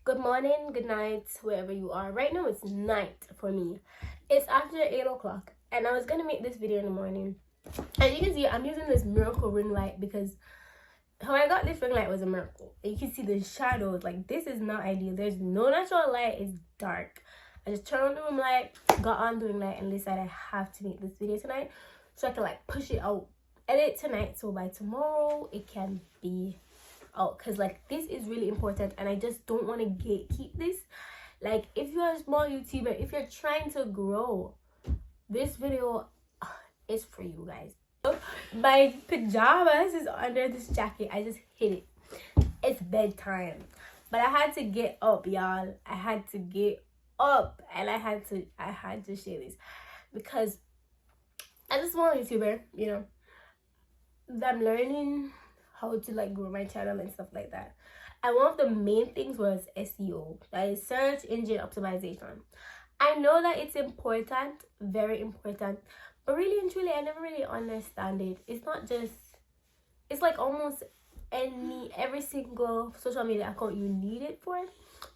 Good morning, good night, wherever you are. Right now it's night for me. It's after 8 o'clock and I was gonna make this video in the morning. As you can see, I'm using this miracle ring light because how I got this ring light was a miracle. And you can see the shadows. Like, this is not ideal. There's no natural light. It's dark. I just turned on the room light, got on the ring light, and decided I have to make this video tonight so I can like push it out, edit tonight, so by tomorrow it can be out. Because like, this is really important and I just don't want to gatekeep this. Like, if you're a small YouTuber, if you're trying to grow, this video is for you guys. My pajamas is under this jacket. I just hid it. It's bedtime, but I had to get up, y'all. I had to get up and I had to share this because as a small YouTuber, you know, I'm learning how to like grow my channel and stuff like that. And one of the main things was SEO, that is search engine optimization. I know that it's important, very important, but really and truly I never really understand it. It's not just, it's like almost every single social media account you need it for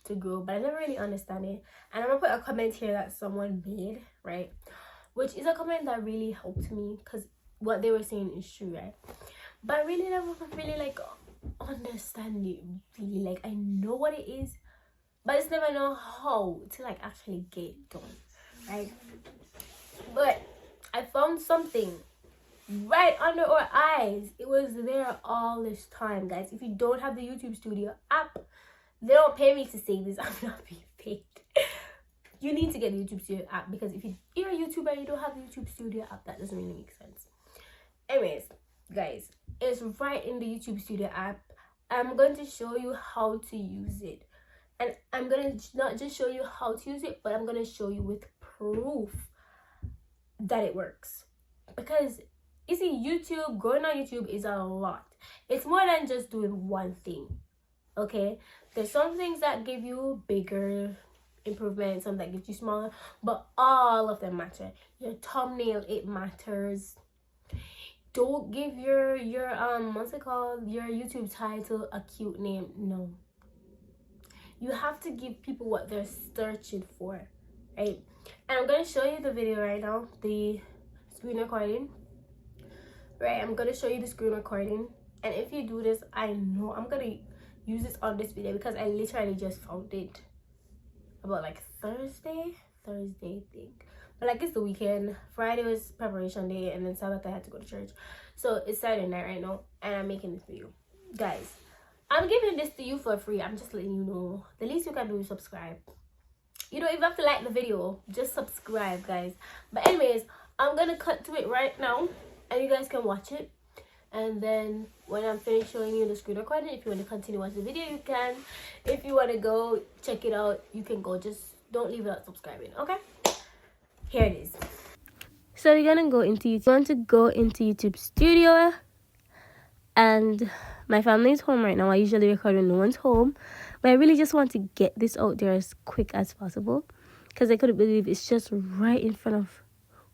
to grow, but I never really understand it. And I'm gonna put a comment here that someone made, right, which is a comment that really helped me because what they were saying is true, right? But I really never really like understand it really. Like, I know what it is, but I just never know how to like actually get it done, right? But I found something right under our eyes. It was there all this time, guys. If you don't have the YouTube Studio app, they don't pay me to say this. I'm not being paid. You need to get the YouTube Studio app, because if you're a YouTuber and you don't have the YouTube Studio app, that doesn't really make sense. Anyways, guys, it's right in the YouTube Studio app. I'm going to show you how to use it. And I'm going to not just show you how to use it, but I'm going to show you with proof that it works. Because you see, YouTube, growing on YouTube is a lot. It's more than just doing one thing, okay? There's some things that give you bigger improvements, some that give you smaller, but all of them matter. Your thumbnail, it matters. Don't give your what's it called, your YouTube title a cute name. No, you have to give people what they're searching for, right? And I'm gonna show you the video right now, the screen recording, right? I'm gonna show you the screen recording, and if you do this, I know I'm gonna use this on this video because I literally just found it about like Thursday I think. But like, it's the weekend. Friday was preparation day, and then Sabbath I had to go to church. So it's Saturday night right now, and I'm making this video. Guys, I'm giving this to you for free. I'm just letting you know. The least you can do is subscribe. You don't even have to like the video. Just subscribe, guys. But anyways, I'm gonna cut to it right now, and you guys can watch it. And then when I'm finished showing you the screen recording, if you want to continue watching the video, you can. If you want to go check it out, you can go. Just don't leave without subscribing, okay? Here it is. So you're gonna go into YouTube. You want to go into YouTube Studio, and my family is home right now. I usually record when no one's home, but I really just want to get this out there as quick as possible because I couldn't believe it's just right in front of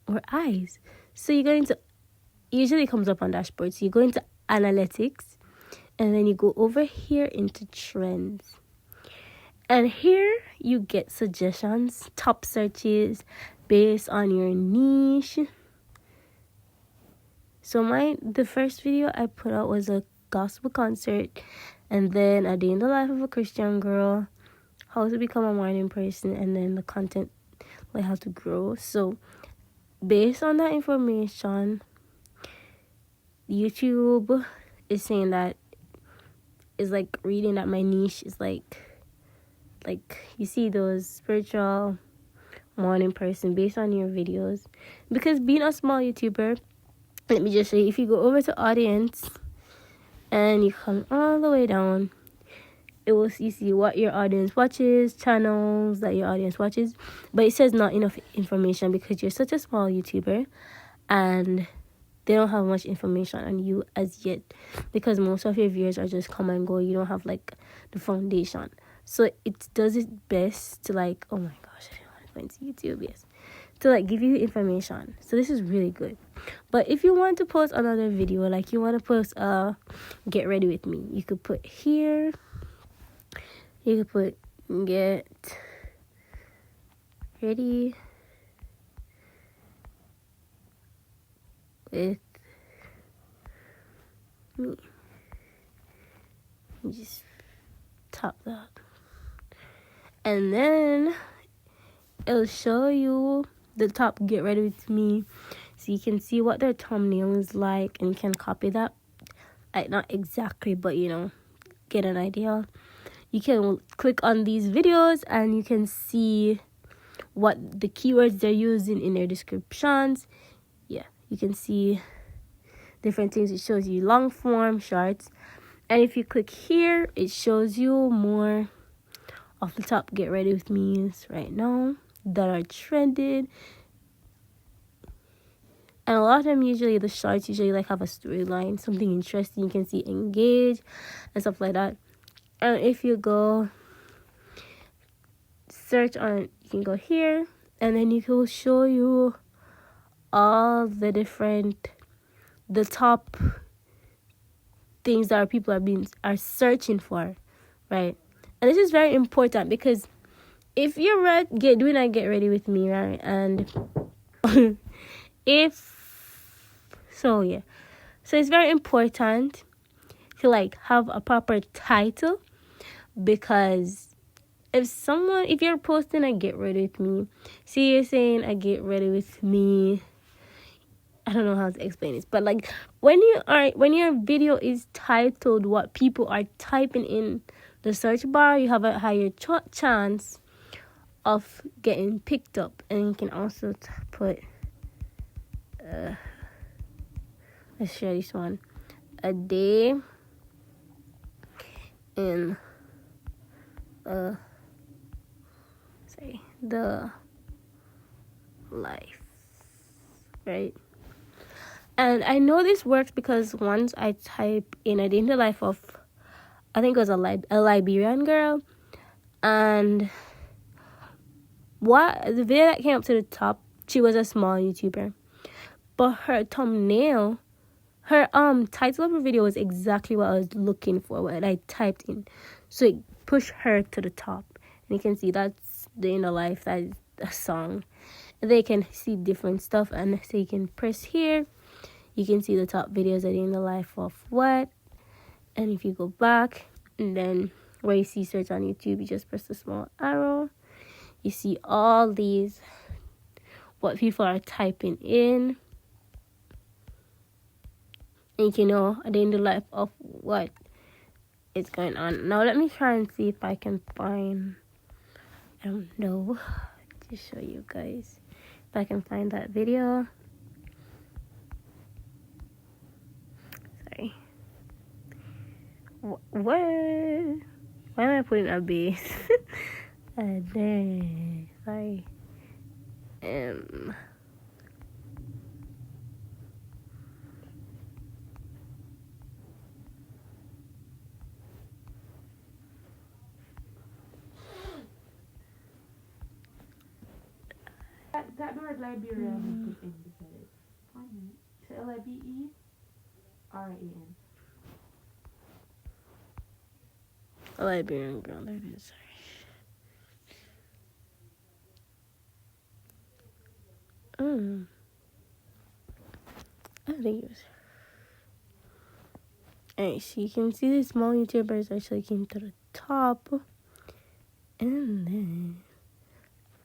our eyes. So you're going to, usually comes up on dashboard. So you go into analytics, and then you go over here into trends. And here you get suggestions, top searches based on your niche. So the first video I put out was a gospel concert, and then a day in the life of a Christian girl, how to become a morning person, and then the content, like how to grow. So based on that information, YouTube is saying that is like reading that my niche is like you see those spiritual morning person based on your videos. Because being a small YouTuber, let me just show you. If you go over to audience and you come all the way down, you see what your audience watches, channels that your audience watches, but it says not enough information because you're such a small YouTuber and they don't have much information on you as yet, because most of your viewers are just come and go. You don't have like the foundation. So it does its best to like, oh my gosh, I don't want to go into YouTube, yes, to like give you information. So this is really good. But if you want to post another video, like you want to post get ready with me, you could put here, you could put get ready with me. Just tap that. And then it'll show you the top get ready with me. So you can see what their thumbnail is like and you can copy that. Like, not exactly, but you know, get an idea. You can click on these videos and you can see what the keywords they're using in their descriptions. Yeah, you can see different things. It shows you long form, shorts. And if you click here, it shows you more of the top get ready with me's right now that are trended. And a lot of them, usually the shorts usually like have a storyline, something interesting. You can see engage and stuff like that. And if you go search on, you can go here and then it will show you all the top things that people are searching for, right? And this is very important because if you're doing a get ready with me, right, and so it's very important to like have a proper title, because if you're posting a get ready with me, see, you're saying a get ready with me, I don't know how to explain this, but like when your video is titled what people are typing in the search bar, you have a higher chance of getting picked up. And you can also put let's share this one, a day in the life, right? And I know this works because once I type in a day in the life of, I think it was a Liberian girl, and the video that came up to the top, she was a small YouTuber, but her thumbnail, her title of her video was exactly what I was looking for, what I typed in, so it pushed her to the top. And you can see that's Day in the Life, that is a song. And they can see different stuff, and so you can press here, you can see the top videos of Day in the Life of what. And if you go back, and then where you see search on YouTube, you just press the small arrow, you see all these, what people are typing in, and you can know a day in the life of what is going on. Now let me try and see if I can find, I don't know, to show you guys, if I can find that video. Sorry. What? Why am I putting a base? There. Sorry. That word Liberian is put in beside it. 1 minute. So Liberian. A Liberian girl, there it is. I think it was. Alright, so you can see the small YouTubers actually came to the top. And then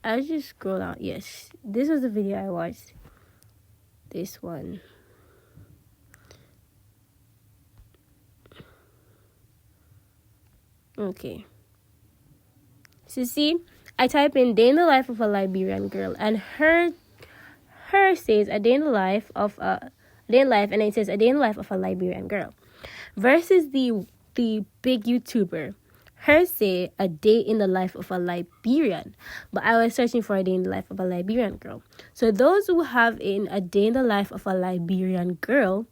I just scroll down. Yes, this was the video I watched. This one. Okay. So see, I type in day in the life of a Liberian girl, and her says a day in the life of a day in life, and it says a day in the life of a Liberian girl. Versus the big YouTuber, her say a day in the life of a Liberian, but I was searching for a day in the life of a Liberian girl. So those who have in a day in the life of a Liberian girl,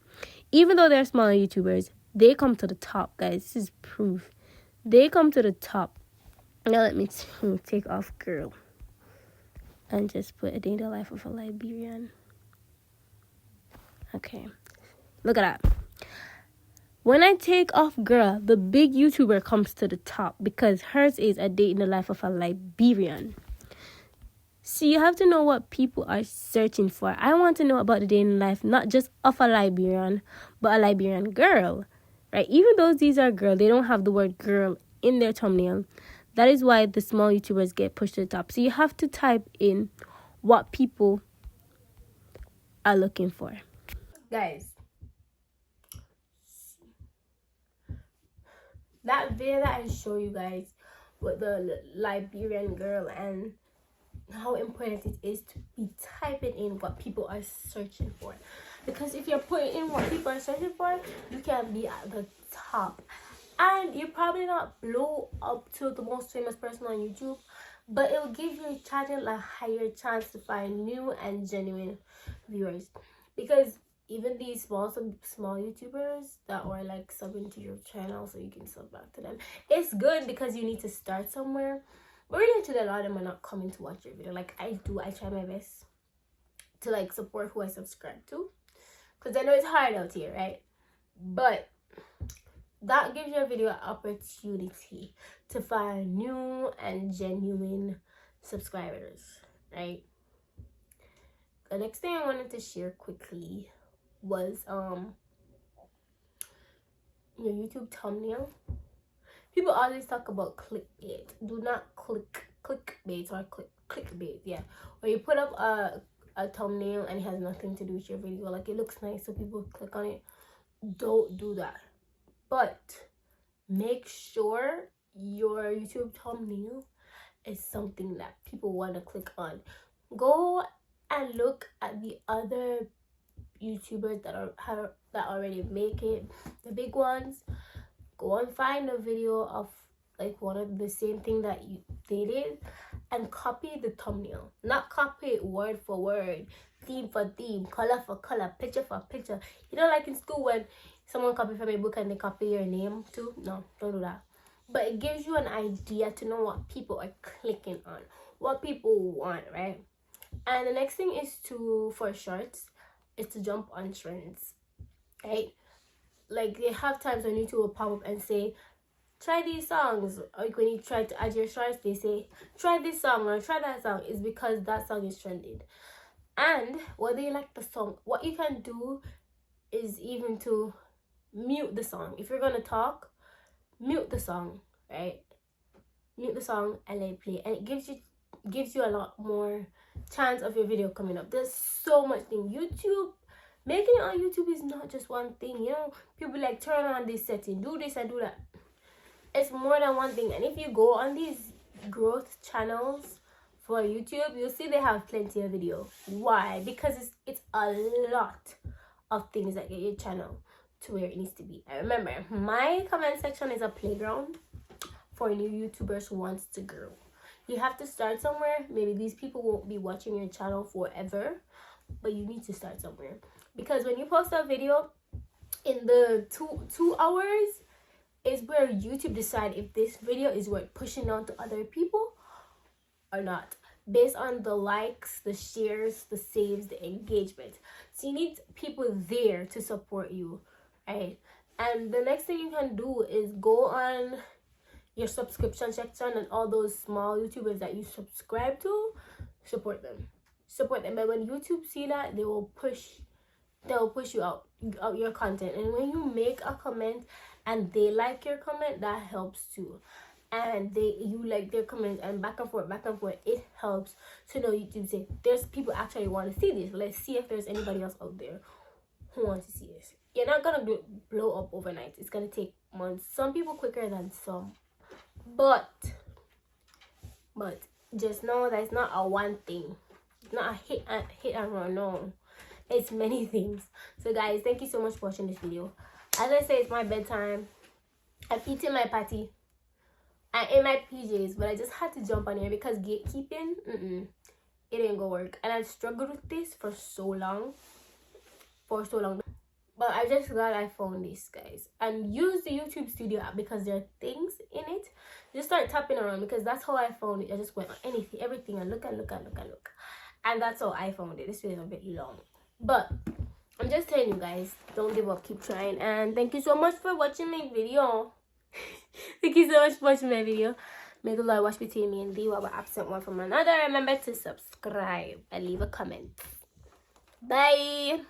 even though they're smaller YouTubers, they come to the top, guys. This is proof. They come to the top. Now let me take off girl and just put a day in the life of a Liberian. Okay, look at that. When I take off girl, the big YouTuber comes to the top because hers is a day in the life of a Liberian. So you have to know what people are searching for. I want to know about the day in the life, not just of a Liberian, but a Liberian girl, right? Even though these are girl, they don't have the word girl in their thumbnail. That is why the small YouTubers get pushed to the top. So you have to type in what people are looking for. Guys, that video that I show you guys with the Liberian girl and how important it is to be typing in what people are searching for, because if you're putting in what people are searching for, you can be at the top, and you probably not blow up to the most famous person on YouTube, but it will give your channel a higher chance to find new and genuine viewers. Because even these small YouTubers that are like subbing to your channel so you can sub back to them, it's good because you need to start somewhere. But really, actually, a lot of them are not coming to watch your video. Like I do, I try my best to like support who I subscribe to, because I know it's hard out here, right? But that gives your video an opportunity to find new and genuine subscribers, right? The next thing I wanted to share quickly was your YouTube thumbnail. People always talk about clickbait. Do not clickbait or clickbait, yeah. Where you put up a thumbnail and it has nothing to do with your video. Like it looks nice so people click on it. Don't do that. But make sure your YouTube thumbnail is something that people want to click on. Go and look at the other YouTubers that already make it, the big ones. Go and find a video of like one of the same thing that they did and copy the thumbnail. Not copy it word for word, theme for theme, color for color, picture for picture. You know, like in school when someone copies from a book and they copy your name too? No, don't do that. But it gives you an idea to know what people are clicking on, what people want, right? And the next thing is for shorts, is to jump on trends, right? Like they have times on YouTube will pop up and say, try these songs. Like when you try to add your shorts, they say, try this song or try that song. It's because that song is trending. And whether you like the song, what you can do is even to mute the song. If you're gonna talk, mute the song, right? Mute the song and let it play. And it gives you a lot more chance of your video coming up. There's so much thing. YouTube, making it on YouTube is not just one thing. You know, people like turn on this setting, do this and do that. It's more than one thing. And if you go on these growth channels for YouTube, you'll see they have plenty of video. Why? Because it's a lot of things that get your channel to where it needs to be. And remember, my comment section is a playground for new YouTubers who wants to grow. You have to start somewhere. Maybe these people won't be watching your channel forever, but you need to start somewhere. Because when you post a video in the two hours is where YouTube decide if this video is worth pushing on to other people or not, based on the likes, the shares, the saves, the engagement. So you need people there to support you, right? And the next thing you can do is go on your subscription section and all those small YouTubers that you subscribe to, support them. But when YouTube see that, they will push you out your content. And when you make a comment and they like your comment, that helps too. And you like their comment and back and forth, it helps to know YouTube say there's people actually want to see this. Let's see if there's anybody else out there who wants to see this. You're not gonna blow up overnight. It's gonna take months. Some people quicker than some. But just know that it's not a one thing. It's not a hit and run. No, it's many things. So guys, thank you so much for watching this video. As I say, it's my bedtime. I'm eating my patty. I'm in my PJs, but I just had to jump on here because gatekeeping, it ain't gonna work. And I've struggled with this for so long. But I'm just glad I found this, guys. And use the YouTube Studio app because there are things in it. Just start tapping around because that's how I found it. I just went on everything and look. And that's how I found it. This video is a bit long. But I'm just telling you guys, don't give up, keep trying. And thank you so much for watching my video. Thank you so much for watching my video. May the Lord watch between me and thee while we're absent one from another. Remember to subscribe and leave a comment. Bye.